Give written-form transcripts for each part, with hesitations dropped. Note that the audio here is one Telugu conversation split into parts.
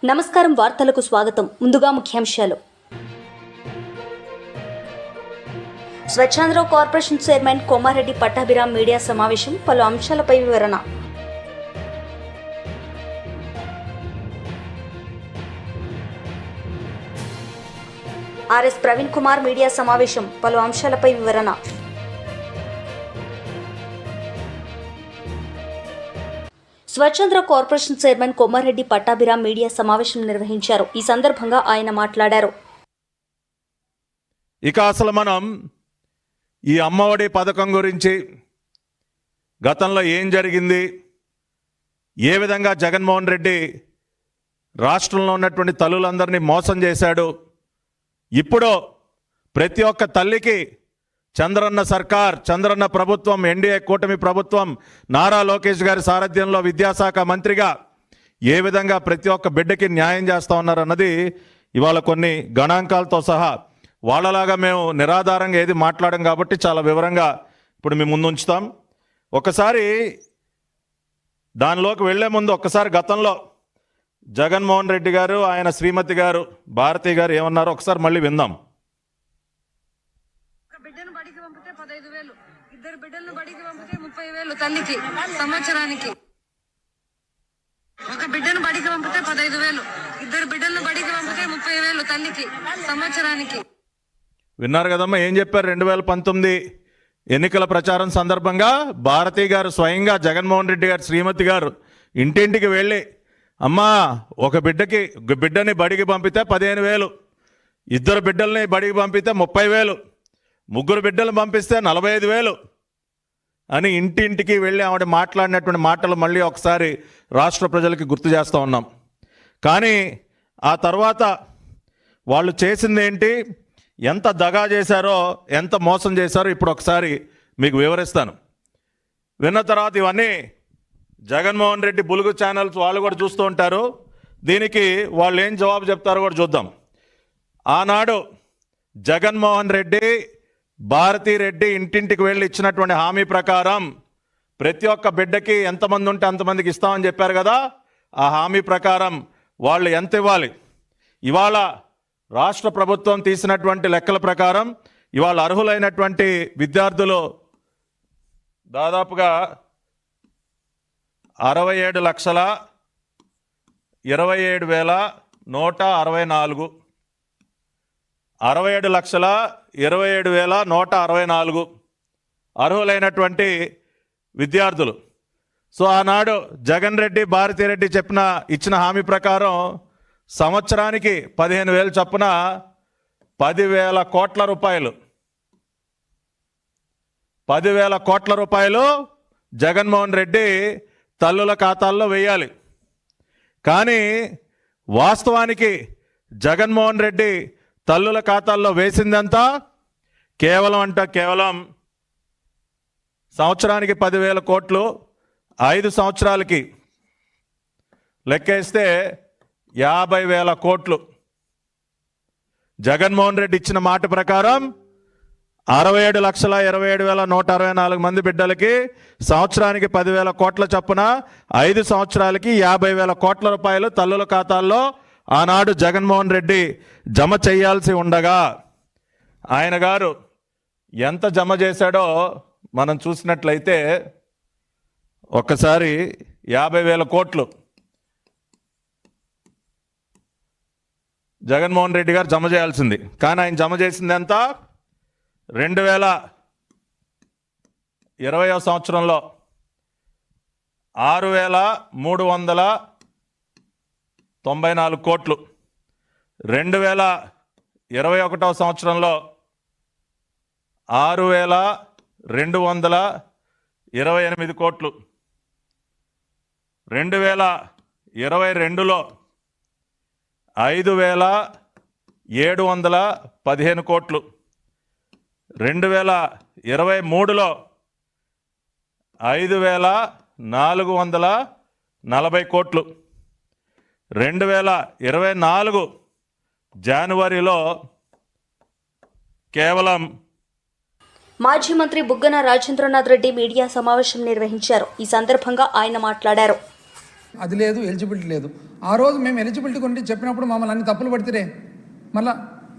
నమస్కారం, వార్తలకు స్వాగతం. ముందుగా ముఖ్యాంశాలు. Swachhandhra corporation chairman Komareddy Pattabhiram media సమావేశం, పలు అంశాలపై వివరణ. ఆర్ఎస్ ప్రవీణ్ కుమార్ మీడియా సమావేశం, పలు అంశాలపై వివరణ. Swachhandhra corporation chairman Komareddy Pattabhiram media సమావేశం నిర్వహించారు. ఈ సందర్భంగా ఆయన మాట్లాడారు. ఇక అసలు మనం ఈ అమ్మఒడి పథకం గురించి, గతంలో ఏం జరిగింది, ఏ విధంగా జగన్మోహన్ రెడ్డి రాష్ట్రంలో ఉన్నటువంటి తల్లులందరినీ మోసం చేశాడు, ఇప్పుడు ప్రతి ఒక్క తల్లికి చంద్రన్న సర్కార్, చంద్రన్న ప్రభుత్వం, ఎన్డీఏ కూటమి ప్రభుత్వం, నారా లోకేష్ గారి సారథ్యంలో విద్యాశాఖ మంత్రిగా ఏ విధంగా ప్రతి ఒక్క బిడ్డకి న్యాయం చేస్తూ ఉన్నారన్నది ఇవాళ కొన్ని గణాంకాలతో సహా, వాళ్ళలాగా మేము నిరాధారంగా ఏది మాట్లాడడం కాబట్టి చాలా వివరంగా ఇప్పుడు మీ ముందు ఉంచుతాం. ఒకసారి దానిలోకి వెళ్లే ముందు ఒక్కసారి గతంలో జగన్మోహన్ రెడ్డి గారు, ఆయన శ్రీమతి గారు భారతి గారు ఏమన్నారో ఒకసారి మళ్ళీ విందాం. బిడ్డను బడికి పంపితే 15,000, ఇద్దరు బిడ్డలను బడికి పంపితే 30,000 తల్లికి సంవత్సరానికి. ఒక బిడ్డను బడికి పంపితే 15,000, ఇద్దరు బిడ్డలను బడికి పంపితే 30,000 తల్లికి సంవత్సరానికి. విన్నారు కదమ్మా ఏం చెప్పారు? 2019 ఎన్నికల ప్రచారం సందర్భంగా భారతి గారు స్వయంగా జగన్మోహన్ రెడ్డి గారు శ్రీమతి గారు ఇంటింటికి వెళ్ళి, అమ్మా ఒక బిడ్డని బడికి పంపితే 15,000, ఇద్దరు బిడ్డల్ని బడికి పంపితే 30,000, ముగ్గురు బిడ్డలు పంపిస్తే 45,000 అని ఇంటింటికి వెళ్ళి ఆవిడ మాట్లాడినటువంటి మాటలు మళ్ళీ ఒకసారి రాష్ట్ర ప్రజలకి గుర్తు చేస్తూ ఉన్నాం. కానీ ఆ తర్వాత వాళ్ళు చేసింది ఏంటి, ఎంత దగా చేశారో, ఎంత మోసం చేశారో ఇప్పుడు ఒకసారి మీకు వివరిస్తాను. విన్న తర్వాత ఇవన్నీ జగన్మోహన్ రెడ్డి బులుగు ఛానల్స్ వాళ్ళు కూడా చూస్తూ ఉంటారు. దీనికి వాళ్ళు ఏం జవాబు చెప్తారో కూడా చూద్దాం. ఆనాడు జగన్మోహన్ రెడ్డి, భారతిరెడ్డి ఇంటింటికి వెళ్ళి ఇచ్చినటువంటి హామీ ప్రకారం ప్రతి ఒక్క బిడ్డకి ఎంతమంది ఉంటే అంతమందికి ఇస్తామని చెప్పారు కదా. ఆ హామీ ప్రకారం వాళ్ళు ఎంత ఇవ్వాలి, ఇవాళ రాష్ట్ర ప్రభుత్వం తీసినటువంటి లెక్కల ప్రకారం ఇవాళ అర్హులైనటువంటి విద్యార్థులు దాదాపుగా 67,27,164, 67,27,164 అర్హులైనటువంటి విద్యార్థులు. సో ఆనాడు జగన్ రెడ్డి, భారతిరెడ్డి ఇచ్చిన హామీ ప్రకారం సంవత్సరానికి 15,000 చొప్పున 10,000 కోట్ల రూపాయలు, 10,000 కోట్ల రూపాయలు జగన్మోహన్ రెడ్డి తల్లుల ఖాతాల్లో వేయాలి. కానీ వాస్తవానికి జగన్మోహన్ రెడ్డి తల్లుల ఖాతాల్లో వేసిందంతా కేవలం సంవత్సరానికి 10,000 కోట్లు, 5 సంవత్సరాలకి లెక్కేస్తే 50,000 కోట్లు. జగన్మోహన్ రెడ్డి ఇచ్చిన మాట ప్రకారం 67,27,164 మంది బిడ్డలకి సంవత్సరానికి 10,000 కోట్ల చొప్పున 5 సంవత్సరాలకి 50,000 కోట్ల రూపాయలు తల్లుల ఖాతాల్లో ఆనాడు జగన్మోహన్ రెడ్డి జమ చేయాల్సి ఉండగా ఆయన గారు ఎంత జమ చేశాడో మనం చూసినట్లయితే ఒక్కసారి 50,000 కోట్లు జగన్మోహన్ రెడ్డి గారు జమ చేయాల్సింది. కానీ ఆయన జమ చేసింది ఎంత? 2020 సంవత్సరంలో 6,394 కోట్లు, 2021 సంవత్సరంలో 6,228 కోట్లు, 2022లో 5,715 కోట్లు, 2023లో 5,440 కోట్లు, 2024 జనవరిలో కేవలం మాజీ మంత్రి బుగ్గన రాజేంద్రనాథ్ రెడ్డి మీడియా సమావేశం నిర్వహించారు. ఈ సందర్భంగా ఆయన మాట్లాడారు. అది లేదు, ఎలిజిబిలిటీ లేదు. ఆ రోజు మేము ఎలిజిబిలిటీ గురించి చెప్పినప్పుడు మమ్మల్ని అన్ని తప్పులు పడితే మళ్ళా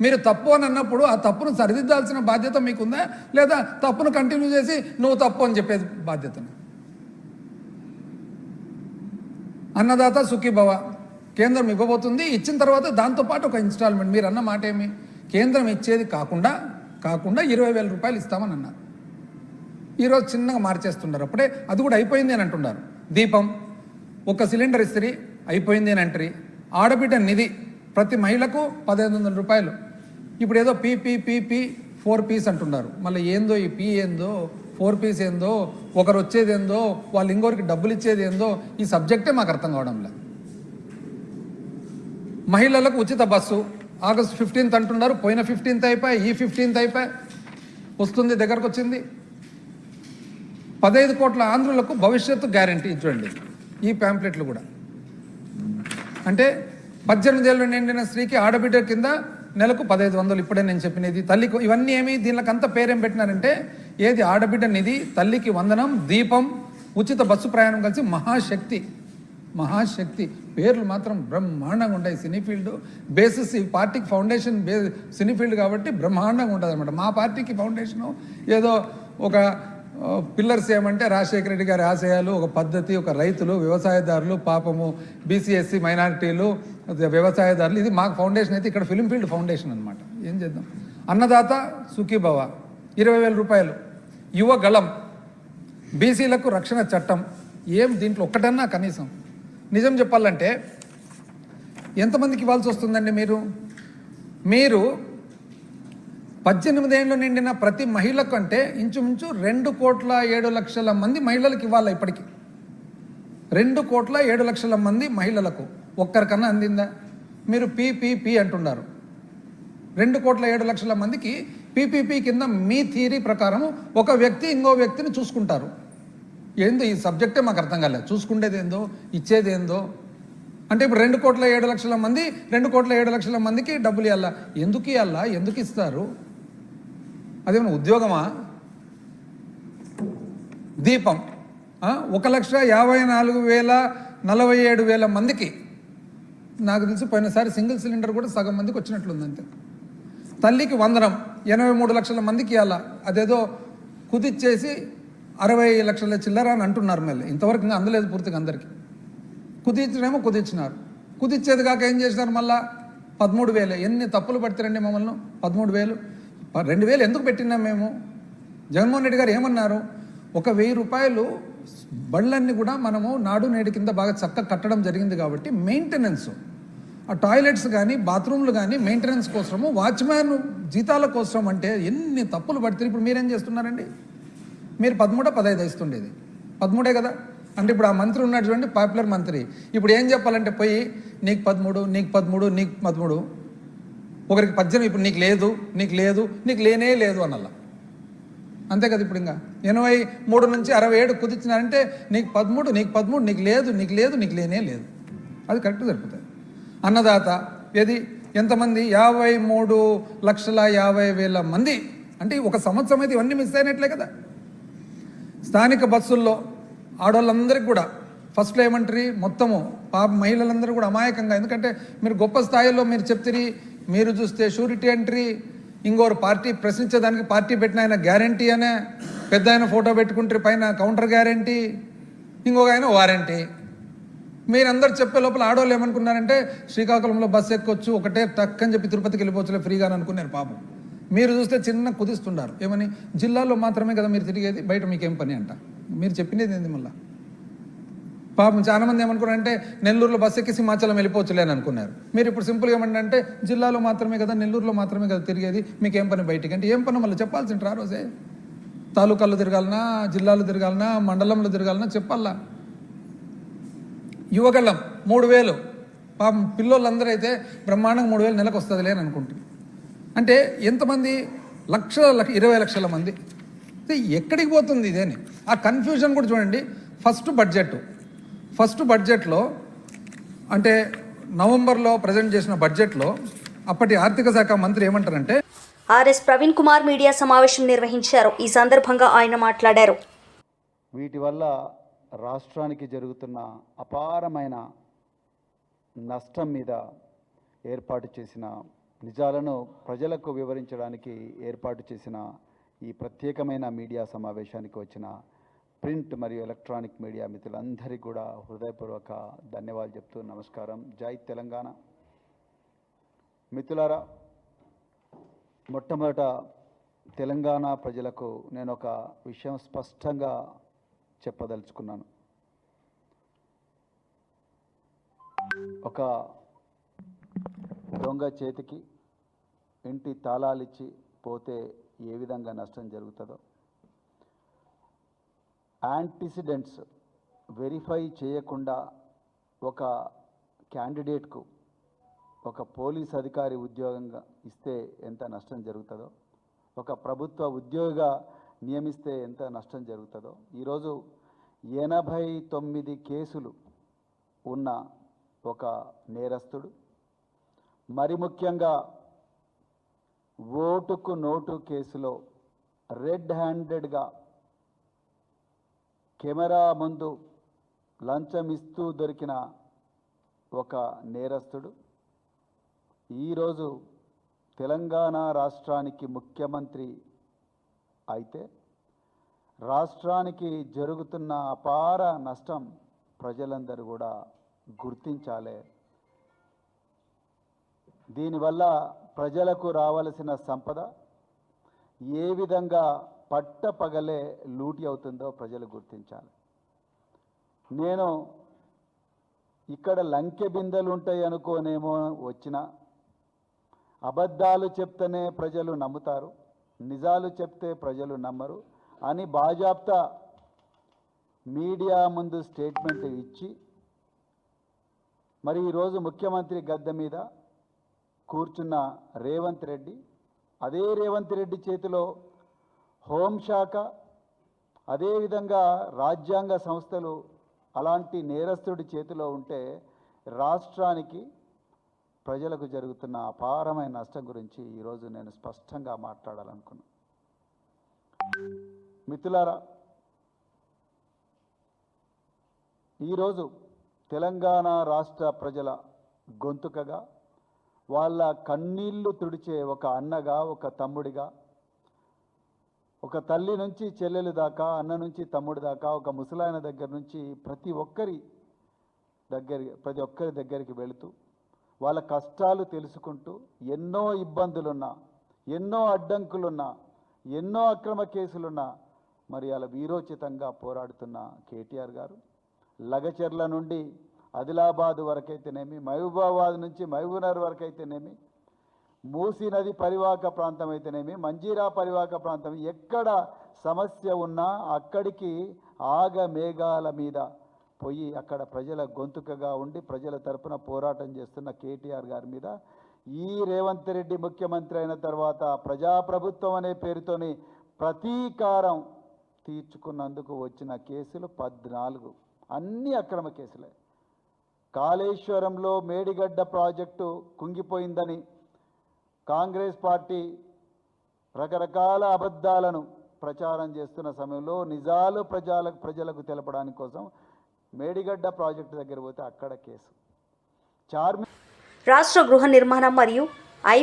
మీరు తప్పు అని అన్నప్పుడు ఆ తప్పును సరిదిద్దాల్సిన బాధ్యత మీకుందా, లేదా తప్పును కంటిన్యూ చేసి నువ్వు తప్పు అని చెప్పేది బాధ్యతను? అన్నదాత సుఖీభవ కేంద్రం ఇవ్వబోతుంది. ఇచ్చిన తర్వాత దాంతోపాటు ఒక ఇన్స్టాల్మెంట్. మీరు అన్న మాట ఏమి, కేంద్రం ఇచ్చేది కాకుండా 20,000 రూపాయలు ఇస్తామని అన్నారు. ఈరోజు చిన్నగా మార్చేస్తున్నారు. అప్పుడే అది కూడా అయిపోయింది అని అంటున్నారు. దీపం ఒక సిలిండర్ ఇస్త్రీ అయిపోయింది అని అంటారు. ఆడబిడ్డ నిధి ప్రతి మహిళకు 1,500 రూపాయలు. ఇప్పుడు ఏదో పీపీ 4 పీస్ అంటున్నారు. మళ్ళీ ఏందో ఈ పీ ఏందో 4 పీస్ ఏందో, ఒకరు వచ్చేది ఏందో, వాళ్ళు ఇంకొకరికి డబ్బులు ఇచ్చేది ఏందో, ఈ సబ్జెక్టే మాకు అర్థం కావడం లేదు. మహిళలకు ఉచిత బస్సు ఆగస్టు 15th అంటున్నారు. పోయిన 15th అయిపోయి, ఈ 15th అయిపోయి వస్తుంది, దగ్గరకు వచ్చింది. 15 కోట్ల ఆంధ్రులకు భవిష్యత్తు గ్యారంటీ చూడండి ఈ ప్యాంప్లెట్లు కూడా. అంటే 18 ఏళ్ళు నిండిన స్త్రీకి ఆడబిడ్డ కింద నెలకు 1,500. ఇప్పుడే నేను చెప్పినది తల్లికి. ఇవన్నీ ఏమి దీనికంతా పేరేం పెట్టినారంటే, ఏది ఆడబిడ్డ నిధి, తల్లికి వందనం, దీపం, ఉచిత బస్సు ప్రయాణం కలిసి మహాశక్తి పేర్లు మాత్రం బ్రహ్మాండంగా ఉంటాయి. సినీ ఫీల్డ్ బేసిస్ ఈ పార్టీకి ఫౌండేషన్ సినీ ఫీల్డ్ కాబట్టి బ్రహ్మాండంగా ఉంటుంది అనమాట. మా పార్టీకి ఫౌండేషను ఏదో ఒక పిల్లర్స్ ఏమంటే రాజశేఖర రెడ్డి గారి ఆశయాలు, ఒక పద్ధతి, ఒక రైతులు, వ్యవసాయదారులు, పాపము బీసీ ఎస్సీ మైనారిటీలు, వ్యవసాయదారులు. ఇది మాకు ఫౌండేషన్ అయితే ఇక్కడ ఫిలిం ఫీల్డ్ ఫౌండేషన్ అనమాట. ఏం చేద్దాం? అన్నదాత సుఖీభవ 20,000 రూపాయలు. యువగళం, బీసీలకు రక్షణ చట్టం. ఏం దీంట్లో ఒక్కటన్నా కనీసం నిజం చెప్పాలంటే ఎంతమందికి ఇవ్వాల్సి వస్తుందండి? మీరు 18 ఏళ్ళు నిండిన ప్రతి మహిళకు అంటే ఇంచుమించు 2,07,00,000 మంది మహిళలకు ఇవ్వాలి. ఇప్పటికి 2,07,00,000 మంది మహిళలకు ఒక్కరికన్నా అందిందా? మీరు పీపీపీ అంటున్నారు. 2,07,00,000 మందికి పీపీపీ కింద మీ థియరీ ప్రకారం ఒక వ్యక్తి ఇంకో వ్యక్తిని చూసుకుంటారు. ఏందో ఈ సబ్జెక్టే మాకు అర్థం కాలేదు. చూసుకుండేది ఏందో, ఇచ్చేది ఏందో. అంటే ఇప్పుడు 2,07,00,000 మంది 2,07,00,000 మందికి డబ్బులు ఇవ్వాలా? ఎందుకు ఇవ్వాలా? ఎందుకు ఇస్తారు? అదేమన్నా ఉద్యోగమా? దీపం 1,54,47,000 మందికి. నాకు తెలిసి పోయినసారి సింగిల్ సిలిండర్ కూడా సగం మందికి వచ్చినట్లుంది అంతే. తల్లికి వందనం 83 లక్షల మందికి ఇవ్వాలా? అదేదో కుదిచ్చేసి 60 లక్షల చిల్లర అని అంటున్నారు. మళ్ళీ ఇంతవరకు ఇంకా అందలేదు పూర్తిగా అందరికీ. కుదిచ్చినారు. కుదిచ్చేది కాక ఏం చేసినారు? మళ్ళా 13,000. ఎన్ని తప్పులు పడతారండి మమ్మల్ని? 13,000 2,000 ఎందుకు పెట్టినాం మేము? జగన్మోహన్ రెడ్డి గారు ఏమన్నారు? 1,000 రూపాయలు బళ్ళన్నీ కూడా మనము నాడు నేడు కింద బాగా చక్కగా కట్టడం జరిగింది కాబట్టి మెయింటెనెన్స్, ఆ టాయిలెట్స్ కానీ బాత్రూమ్లు కానీ మెయింటెనెన్స్ కోసము, వాచ్మ్యాన్ జీతాల కోసం అంటే ఎన్ని తప్పులు పడతారు. ఇప్పుడు మీరేం చేస్తున్నారండి? మీరు 13-15 ఇస్తుండేది 13 కదా. అంటే ఇప్పుడు ఆ మంత్రి ఉన్నాడు చూడండి, పాపులర్ మంత్రి. ఇప్పుడు ఏం చెప్పాలంటే పోయి నీకు 13, నీకు 13, నీకు 13, ఒకరికి 18. ఇప్పుడు నీకు లేదు నీకు లేనే లేదు అన్నలా. అంతే కదా. ఇప్పుడు ఇంకా 83 నుంచి 67 కుదిచ్చినారంటే నీకు 13, నీకు 13, నీకు లేనే లేదు. అది కరెక్ట్ సరిపోతుంది. అన్నదాత ఏది ఎంతమంది? 53,50,000 మంది. అంటే ఒక సంవత్సరం అయితే ఇవన్నీ మిస్ అయినట్లే కదా. స్థానిక బస్సుల్లో ఆడవాళ్ళందరికీ కూడా ఫస్ట్లో ఏమంటారు? మొత్తము మహిళలందరూ కూడా అమాయకంగా, ఎందుకంటే మీరు గొప్ప స్థాయిలో మీరు చెప్తారు. మీరు చూస్తే షూరిటీ ఎంట్రీ, ఇంకోరు పార్టీ ప్రశ్నించేదానికి పార్టీ పెట్టిన ఆయన గ్యారంటీ అనే పెద్ద ఆయన ఫోటో పెట్టుకుంటారు, పైన కౌంటర్ గ్యారంటీ, ఇంకొక ఆయన వారంటీ. మీరందరూ చెప్పే లోపల ఆడవాళ్ళు ఏమనుకున్నారంటే శ్రీకాకుళంలో బస్సు ఎక్కొచ్చు, ఒకటే టక్ అని చెప్పి తిరుపతికి వెళ్ళిపోవచ్చులే ఫ్రీగా అని అనుకున్నారు. పాపం మీరు చూస్తే చిన్న కుదిస్తున్నారు. ఏమని? జిల్లాలో మాత్రమే కదా మీరు తిరిగేది, బయట మీకేం పని అంట. మీరు చెప్పినది ఏంది? మళ్ళీ పాపం చాలామంది ఏమనుకున్నారంటే నెల్లూరులో బస్సు ఎక్కి సింహాచలం వెళ్ళిపోవచ్చులే అని అనుకున్నారు. మీరు ఇప్పుడు సింపుల్గా ఏమంటే జిల్లాలో మాత్రమే కదా, నెల్లూరులో మాత్రమే కదా తిరిగేది, మీకేం పని బయటికి అంటే ఏం పని మళ్ళీ చెప్పాల్సింటారు. ఆ రోజే తాలూకాల్లో తిరగాలన్నా, జిల్లాలో తిరగాలన్నా, మండలంలో తిరగాలన్నా చెప్పాలా. యువగళ్ళం 3,000. పాపం పిల్లోళ్ళందరూ అయితే బ్రహ్మాండంగా 3,000 నెలకు వస్తుందిలే అని అనుకుంటుంది. అంటే ఎంతమంది? 20 లక్షల మంది. ఎక్కడికి పోతుంది ఇదేని? ఆ కన్ఫ్యూజన్ కూడా చూడండి. ఫస్ట్ బడ్జెట్లో అంటే నవంబర్లో ప్రజెంట్ చేసిన బడ్జెట్లో అప్పటి ఆర్థిక శాఖ మంత్రి ఏమంటారంటే, ఆర్ఎస్ ప్రవీణ్ కుమార్ మీడియా సమావేశం నిర్వహించారు. ఈ సందర్భంగా ఆయన మాట్లాడారు. వీటి వల్ల రాష్ట్రానికి జరుగుతున్న అపారమైన నష్టం మీద ఏర్పాటు చేసిన నిజాలను ప్రజలకు వివరించడానికి ఏర్పాటు చేసిన ఈ ప్రత్యేకమైన మీడియా సమావేశానికి వచ్చిన ప్రింట్ మరియు ఎలక్ట్రానిక్ మీడియా మిత్రులందరికీ కూడా హృదయపూర్వక ధన్యవాదాలు చెప్తూ నమస్కారం. జై తెలంగాణ. మిత్రులారా, మొట్టమొదట తెలంగాణ ప్రజలకు నేను ఒక విషయం స్పష్టంగా చెప్పదలుచుకున్నాను. ఒక దొంగ చేతికి ఇంటి తాళాలిచ్చి పోతే ఏ విధంగా నష్టం జరుగుతుందో, యాంటిసిడెంట్స్ వెరిఫై చేయకుండా ఒక క్యాండిడేట్కు ఒక పోలీస్ అధికారి ఉద్యోగంగా ఇస్తే ఎంత నష్టం జరుగుతుందో, ఒక ప్రభుత్వ ఉద్యోగిగా నియమిస్తే ఎంత నష్టం జరుగుతుందో, ఈరోజు 89 కేసులు ఉన్న ఒక నేరస్తుడు, మరి ముఖ్యంగా ఓటుకు నోటు కేసులో రెడ్ హ్యాండెడ్గా కెమెరా ముందు లంచం ఇస్తూ దొరికిన ఒక నేరస్తుడు ఈరోజు తెలంగాణ రాష్ట్రానికి ముఖ్యమంత్రి అయితే రాష్ట్రానికి జరుగుతున్న అపార నష్టం ప్రజలందరూ కూడా గుర్తించాలి. దీనివల్ల ప్రజలకు రావాల్సిన సంపద ఏ విధంగా పట్టపగలే లూటీ అవుతుందో ప్రజలు గుర్తించాలి. నేను ఇక్కడ లంకె బిందెలు ఉంటాయి అనుకోనేమో వచ్చినా, అబద్ధాలు చెప్తేనే ప్రజలు నమ్ముతారు, నిజాలు చెప్తే ప్రజలు నమ్మరు అని బాజాప్తా మీడియా ముందు స్టేట్మెంట్ ఇచ్చి మరి ఈరోజు ముఖ్యమంత్రి గద్దె మీద కూర్చున్న రేవంత్ రెడ్డి, అదే రేవంత్ రెడ్డి చేతిలో హోంశాఖ, అదేవిధంగా రాజ్యాంగ సంస్థలు అలాంటి నేరస్తుడి చేతిలో ఉంటే రాష్ట్రానికి ప్రజలకు జరుగుతున్న అపారమైన నష్టం గురించి ఈరోజు నేను స్పష్టంగా మాట్లాడాలనుకున్నాను. మిత్రులారా, ఈరోజు తెలంగాణ రాష్ట్ర ప్రజల గొంతుకగా, వాళ్ళ కన్నీళ్లు తుడిచే ఒక అన్నగా, ఒక తమ్ముడిగా, ఒక తల్లి నుంచి చెల్లెలు దాకా, అన్న నుంచి తమ్ముడి దాకా, ఒక ముసలాయన దగ్గర నుంచి ప్రతి ఒక్కరి దగ్గరికి వెళుతూ వాళ్ళ కష్టాలు తెలుసుకుంటూ, ఎన్నో ఇబ్బందులున్నా, ఎన్నో అడ్డంకులున్నా, ఎన్నో అక్రమ కేసులున్నా మరి అలా వీరోచితంగా పోరాడుతున్న కేటీఆర్ గారు లగచెర్ల నుండి ఆదిలాబాద్ వరకైతేనేమి, మహబూబాబాద్ నుంచి మహబూబ్నగర్ వరకైతేనేమి, మూసీ నది పరివాహక ప్రాంతం అయితేనేమి, మంజీరా పరివాహక ప్రాంతం, ఎక్కడ సమస్య ఉన్నా అక్కడికి ఆగమేఘాల మీద పోయి అక్కడ ప్రజల గొంతుకగా ఉండి ప్రజల తరపున పోరాటం చేస్తున్న కేటీఆర్ గారి మీద ఈ రేవంత్ రెడ్డి ముఖ్యమంత్రి అయిన తర్వాత ప్రజాప్రభుత్వం అనే పేరుతోని ప్రతీకారం తీర్చుకున్నందుకు వచ్చిన కేసులు 14, అన్ని అక్రమ కేసులే. కాళేశ్వరంలో మేడిగడ్డ ప్రాజెక్టు కుంగిపోయిందని కాంగ్రెస్ పార్టీ రకరకాల అబద్ధాలను ప్రచారం చేస్తున్న సమయంలో నిజాలు ప్రజలకు తెలపడానికి కోసం మేడిగడ్డ ప్రాజెక్టు దగ్గర పోతే అక్కడ కేసు. రాష్ట్ర గృహ నిర్మాణం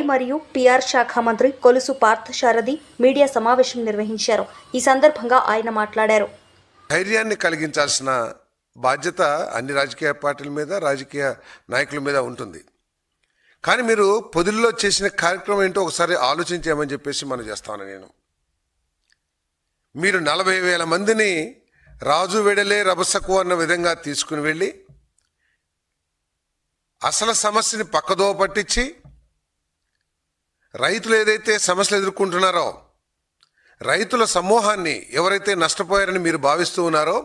మరియు టీఆర్ శాఖ మంత్రి కొలుసు పార్థసారథి మీడియా సమావేశం నిర్వహించారు. ఈ సందర్భంగా ఆయన మాట్లాడారు. ధైర్యాన్ని కలిగించాల్సిన బాధ్యత అన్ని రాజకీయ పార్టీల మీద, రాజకీయ నాయకుల మీద ఉంటుంది. కానీ మీరు పొదిల్లో చేసిన కార్యక్రమం ఏంటో ఒకసారి ఆలోచించామని చెప్పేసి మనం చేస్తాను. మీరు 40,000 మందిని రాజు వెడలే రభసకు అన్న విధంగా తీసుకుని వెళ్ళి అసలు సమస్యని పక్కదో పట్టించి రైతులు ఏదైతే సమస్యలు ఎదుర్కొంటున్నారో, రైతుల సమూహాన్ని ఎవరైతే నష్టపోయారని మీరు భావిస్తూ ఉన్నారో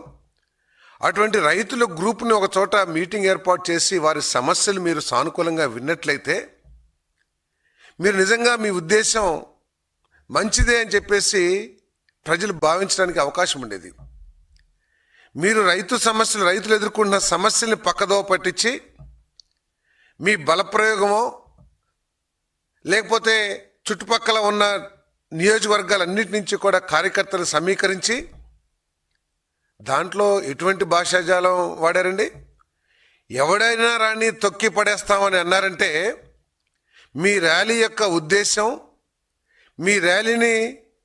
అటువంటి రైతుల గ్రూప్ని ఒక చోట మీటింగ్ ఏర్పాటు చేసి వారి సమస్యలు మీరు సానుకూలంగా విన్నట్లయితే మీరు నిజంగా మీ ఉద్దేశం మంచిదే అని చెప్పేసి ప్రజలు భావించడానికి అవకాశం ఉండేది. మీరు రైతులు ఎదుర్కొంటున్న సమస్యల్ని పక్కదో పట్టించి మీ బలప్రయోగమో లేకపోతే చుట్టుపక్కల ఉన్న నియోజకవర్గాలన్నిటి నుంచి కూడా కార్యకర్తలు సమీకరించి దాంట్లో ఎటువంటి భాషాజాలం వాడారండి? ఎవడైనా రాని తొక్కి పడేస్తామని అన్నారంటే మీ ర్యాలీ యొక్క ఉద్దేశం, మీ ర్యాలీని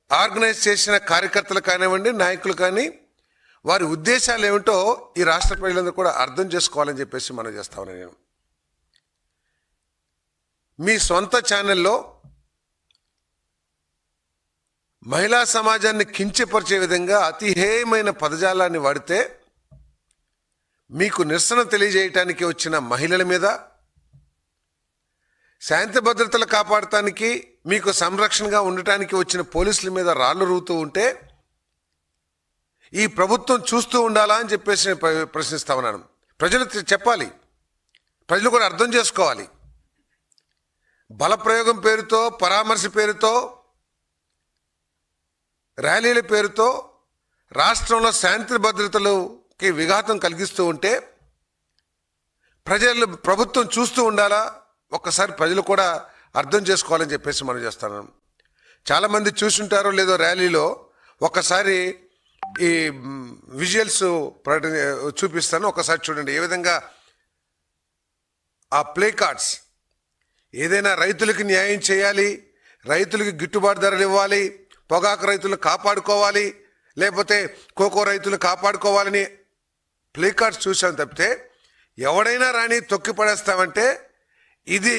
ఆర్గనైజ్ చేసిన కార్యకర్తలు కానివ్వండి, నాయకులు కానీ, వారి ఉద్దేశాలు ఏమిటో ఈ రాష్ట్ర ప్రజలందరూ కూడా అర్థం చేసుకోవాలని చెప్పేసి మనం చేస్తా ఉన్నాను. నేను మీ సొంత ఛానల్లో మహిళా సమాజాన్ని కించపరిచే విధంగా అతి హేయమైన పదజాలాన్ని వాడితే మీకు నిరసన తెలియజేయటానికి వచ్చిన మహిళల మీద, శాంతి భద్రతలు కాపాడటానికి మీకు సంరక్షణగా ఉండటానికి వచ్చిన పోలీసుల మీద రాళ్లు రువ్వుతూ ఉంటే ఈ ప్రభుత్వం చూస్తూ ఉండాలా అని చెప్పేసి నేను ప్రశ్నిస్తా ఉన్నాను. ప్రజలు చెప్పాలి, ప్రజలు కూడా అర్థం చేసుకోవాలి. బలప్రయోగం పేరుతో, పరామర్శ పేరుతో, ర్యాలీల పేరుతో రాష్ట్రంలో శాంతి భద్రతలకి విఘాతం కలిగిస్తూ ఉంటే ప్రభుత్వం చూస్తూ ఉండాలా? ఒక్కసారి ప్రజలు కూడా అర్థం చేసుకోవాలని చెప్పేసి మనం చేస్తాను. చాలామంది చూసుంటారో లేదో ర్యాలీలో, ఒక్కసారి ఈ విజువల్స్ చూపిస్తాను, ఒకసారి చూడండి. ఏ విధంగా ఆ ప్లే కార్డ్స్, ఏదైనా రైతులకి న్యాయం చేయాలి, రైతులకి గిట్టుబాటు ధరలు ఇవ్వాలి, పొగాకు రైతులను కాపాడుకోవాలి, లేకపోతే కోకో రైతులు కాపాడుకోవాలని ప్లే కార్డ్స్ చూసాం తప్పితే ఎవడైనా రాని తొక్కి పడేస్తామంటే ఇది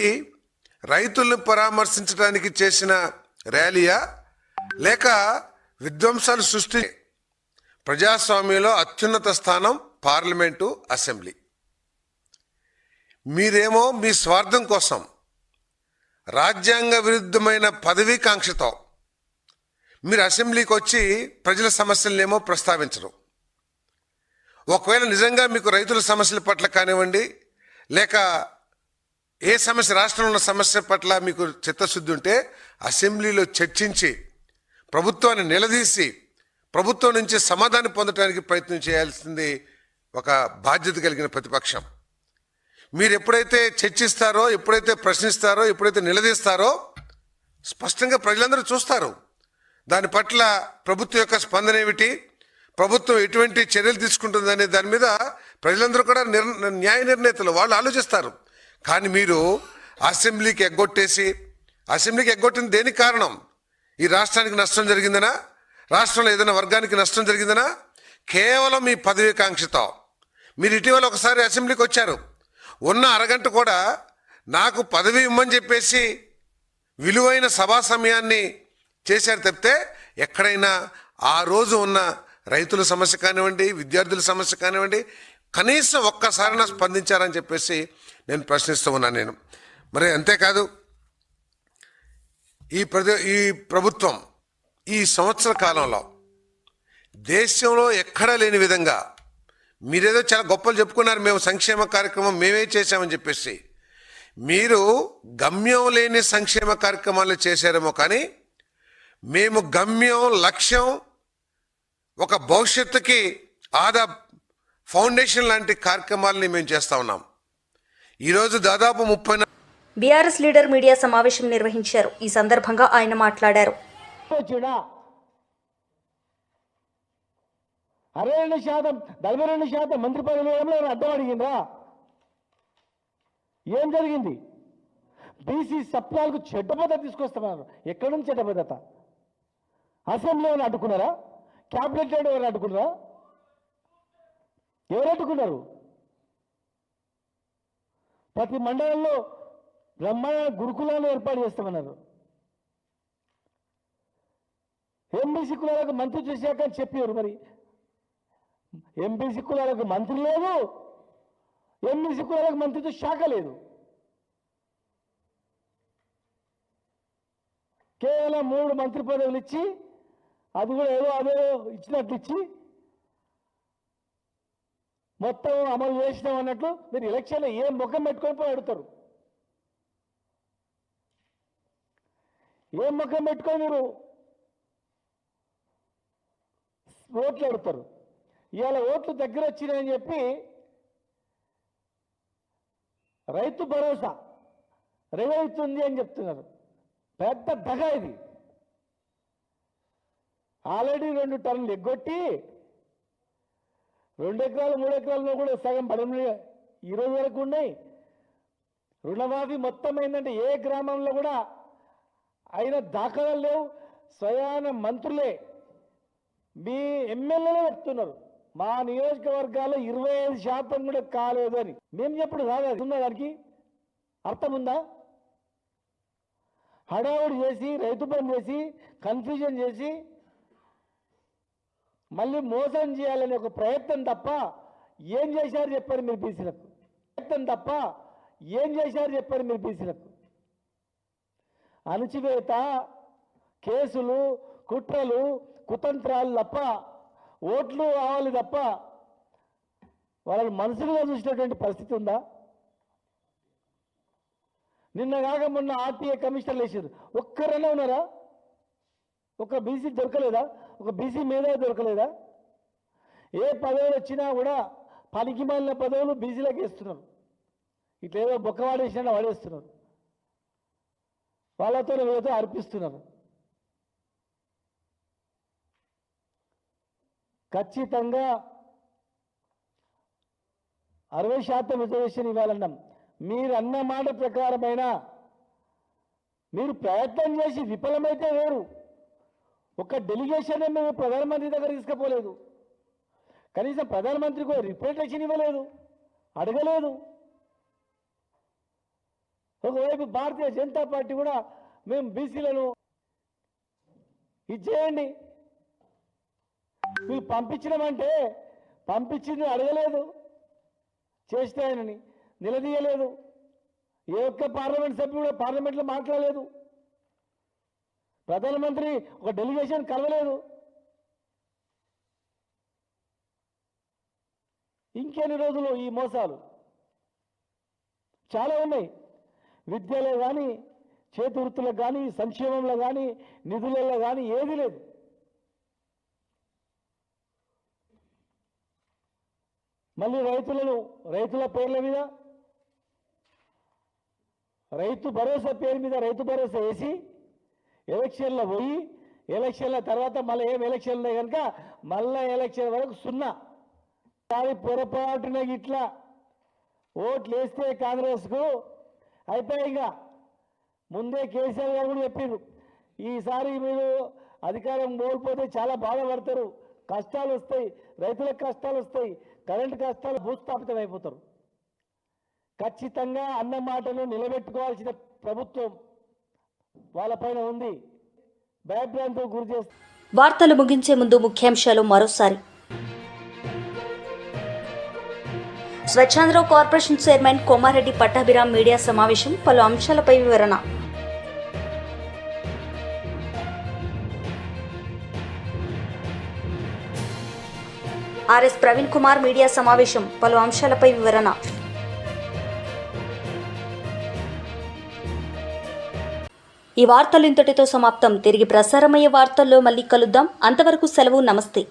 రైతులను పరామర్శించడానికి చేసిన ర్యాలీయా, లేక విధ్వంసాలు సృష్టి? ప్రజాస్వామ్యంలో అత్యున్నత స్థానం పార్లమెంటు, అసెంబ్లీ. మీరేమో మీ స్వార్థం కోసం రాజ్యాంగ విరుద్ధమైన పదవీకాంక్షతో మీరు అసెంబ్లీకి వచ్చి ప్రజల సమస్యలనేమో ప్రస్తావించరు. ఒకవేళ నిజంగా మీకు రైతుల సమస్యల పట్ల కానివ్వండి, లేక ఏ సమస్య, రాష్ట్రంలో ఉన్న సమస్య పట్ల మీకు చిత్తశుద్ధి ఉంటే అసెంబ్లీలో చర్చించి ప్రభుత్వాన్ని నిలదీసి ప్రభుత్వం నుంచి సమాధానం పొందడానికి ప్రయత్నం చేయాల్సింది ఒక బాధ్యత కలిగిన ప్రతిపక్షం. మీరు ఎప్పుడైతే చర్చిస్తారో, ఎప్పుడైతే ప్రశ్నిస్తారో, ఎప్పుడైతే నిలదీస్తారో స్పష్టంగా ప్రజలందరూ చూస్తారు. దాని పట్ల ప్రభుత్వం యొక్క స్పందన ఏమిటి, ప్రభుత్వం ఎటువంటి చర్యలు తీసుకుంటుందనే దాని మీద ప్రజలందరూ కూడా న్యాయ నిర్ణేతలు, వాళ్ళు ఆలోచిస్తారు. కానీ మీరు అసెంబ్లీకి ఎగ్గొట్టేసి, అసెంబ్లీకి ఎగ్గొట్టిన దేనికి కారణం? ఈ రాష్ట్రానికి నష్టం జరిగిందనా, రాష్ట్రంలో ఏదైనా వర్గానికి నష్టం జరిగిందనా? కేవలం మీ పదవీకాంక్షతో. మీరు ఇటీవల ఒకసారి అసెంబ్లీకి వచ్చారు, ఉన్న అరగంట కూడా నాకు పదవి ఇమ్మని చెప్పేసి విలువైన సభా సమయాన్ని చేశారు తప్పితే ఎక్కడైనా ఆ రోజు ఉన్న రైతుల సమస్య కానివ్వండి, విద్యార్థుల సమస్య కానివ్వండి, కనీసం ఒక్కసారైనా స్పందించారని చెప్పేసి నేను ప్రశ్నిస్తూ ఉన్నాను నేను. మరి అంతేకాదు, ఈ ప్రభుత్వం ఈ సంవత్సర కాలంలో దేశంలో ఎక్కడా లేని విధంగా, మీరేదో చాలా గొప్పలు చెప్పుకున్నారు, మేము సంక్షేమ కార్యక్రమం మేమే చేశామని చెప్పేసి. మీరు గమ్యం లేని సంక్షేమ కార్యక్రమాలు చేశారేమో కానీ మేము గమ్యం, లక్ష్యం, ఒక భవిష్యత్తుకి ఫౌండేషన్ లాంటి కార్యక్రమాలని మేము చేస్తా ఉన్నాం. ఈరోజు దాదాపు 30 బీఆర్ఎస్ లీడర్ మీడియా సమావేశం నిర్వహించారు. ఈ సందర్భంగా ఆయన మాట్లాడారు. 42% మంత్రి పదవులు అడ్డం అడిగిందా? ఏం జరిగింది? బీసీ సప్లాలకు చెడ్డ పద్ధతి తీసుకొస్తున్నారు. ఎక్కడి నుంచి చెడ్డ పద్ధత? అసెంబ్లీలో అడ్డుకున్నారా? క్యాబినెట్ ఎవరు అడ్డుకున్నారా? ఎవరు అడ్డుకున్నారు? ప్రతి మండలంలో బ్రహ్మాండ గురుకులాలు ఏర్పాటు చేస్తామన్నారు. ఎంబీసీ కులాలకు మంత్రి చేశాక అని చెప్పారు. మరి ఎంబీసీ కులాలకు మంత్రి లేదు, ఎంబీసీ కులాలకు మంత్రిత్వ శాఖ లేదు. కేవలం 3 మంత్రి పదవులు ఇచ్చి, అది కూడా అదే ఇచ్చినట్లు ఇచ్చి మొత్తం అమలు చేసినాం అన్నట్లు మీరు ఎలక్షన్లో ఏం ముఖం పెట్టుకొని పోయి అడుగుతారు? ఏం ముఖం పెట్టుకొని మీరు ఓట్లు అడుగుతారు? ఇవాళ ఓట్లు దగ్గర వచ్చినాయని చెప్పి రైతు భరోసా రెవైతుంది అని చెప్తున్నారు. పెద్ద దగ ఇది. ఆల్రెడీ 2 టర్న్లు ఎగ్గొట్టి 2 ఎకరాలు 3 ఎకరాల్లో కూడా సగం పడని ఈ రోజు వరకు ఉన్నాయి. రుణమాఫీ మొత్తం ఏంటంటే ఏ గ్రామంలో కూడా అయిన దాఖలాలు లేవు. స్వయాన మంత్రులే మీ ఎమ్మెల్యేలే చెప్తున్నారు మా నియోజకవర్గాల్లో 25% కూడా కాలేదు అని. మేము చెప్పుడు కాదు, అది ఉందా? దానికి అర్థం ఉందా? హడావుడి చేసి రైతు బంధు చేసి కన్ఫ్యూజన్ చేసి మళ్ళీ మోసం చేయాలనే ఒక ప్రయత్నం తప్ప ఏం చేశారు చెప్పారు మీరు బీసీలకు? ప్రయత్నం తప్ప ఏం చేశారు చెప్పారు మీరు బీసీలకు? అణచివేత, కేసులు, కుట్రలు, కుతంత్రాలు తప్ప, ఓట్లు కావాలి తప్ప వాళ్ళని మనసులుగా చూసినటువంటి పరిస్థితి ఉందా? నిన్న కాక మొన్న ఆర్టీఏ కమిషనర్లు వేసారు, ఒక్కరైనా ఉన్నారా? ఒక బీసీ దొరకలేదా? ఒక బీసీ మీద దొరకలేదా? ఏ పదవులు వచ్చినా కూడా పనికి మాలిన పదవులు బీసీలకు వేస్తున్నారు. ఇట్లేదో బొక్కవాడేసినా వాడేస్తున్నారు, వాళ్ళతో వీళ్ళతో అర్పిస్తున్నారు. ఖచ్చితంగా 60% రిజర్వేషన్ ఇవ్వాలన్నాం. మీరు అన్న మాట ప్రకారమైన మీరు ప్రయత్నం చేసి విఫలమైతే వేరు. ఒక డెలిగేషన్ మేము ప్రధానమంత్రి దగ్గర తీసుకుపోలేదు, కనీసం ప్రధానమంత్రికి రిప్రజెంటేషన్ ఇవ్వలేదు, అడగలేదు. ఒకవైపు భారతీయ జనతా పార్టీ కూడా మేము బీసీలను ఇచ్చేయండి, వీళ్ళు పంపించడమంటే పంపించింది అడగలేదు, చేస్తే ఆయనని నిలదీయలేదు. ఏ ఒక్క పార్లమెంట్ సభ్యుడు కూడా పార్లమెంట్లో మాట్లాడలేదు, ప్రధానమంత్రి ఒక డెలిగేషన్ కలవలేదు. ఇంకెన్ని రోజులు ఈ మోసాలు? చాలా ఉన్నాయి. విద్యలో కానీ, చేతి వృత్తులకు కానీ, సంక్షేమంలో కానీ, నిధులలో కానీ ఏది లేదు. మళ్ళీ రైతుల పేర్ల మీద రైతు భరోసా పేరు మీద రైతు భరోసా వేసి ఎలక్షన్లో పోయి ఎలక్షన్ల తర్వాత మళ్ళీ ఏం ఎలక్షన్లే కనుక మళ్ళీ ఎలక్షన్ వరకు 0. కానీ పొరపాటున ఇట్లా ఓట్లు వేస్తే కాంగ్రెస్కు అయిపోయి ఇంకా ముందే కేసీఆర్ గారు కూడా చెప్పారు, ఈసారి మీరు అధికారం కోల్పోతే చాలా బాధపడతారు, కష్టాలు వస్తాయి, రైతులకు కష్టాలు వస్తాయి, కరెంటు కష్టాలు, భూస్థాపితం అయిపోతారు. ఖచ్చితంగా అన్న మాటను నిలబెట్టుకోవాల్సిన ప్రభుత్వం వాళ్ళపైన ఉంది. భయభ్రాంతికి గురి చేస్తుంది. వార్తలు ముగించే ముందు ముఖ్యాంశాలు మరోసారి. Swachhandhra corporation chairman Komareddy Pattabhiram media సమావేశం, పలు అంశాలపై వివరణ. ఆర్ఎస్ ప్రవీణ్ కుమార్ మీడియా సమావేశం, పలు అంశాలపై వివరణ. ఈ వార్తలు ఇంతటితో సమాప్తం. తిరిగి ప్రసారమయ్యే వార్తల్లో మళ్ళీ కలుద్దాం. అంతవరకు సెలవు. నమస్తే.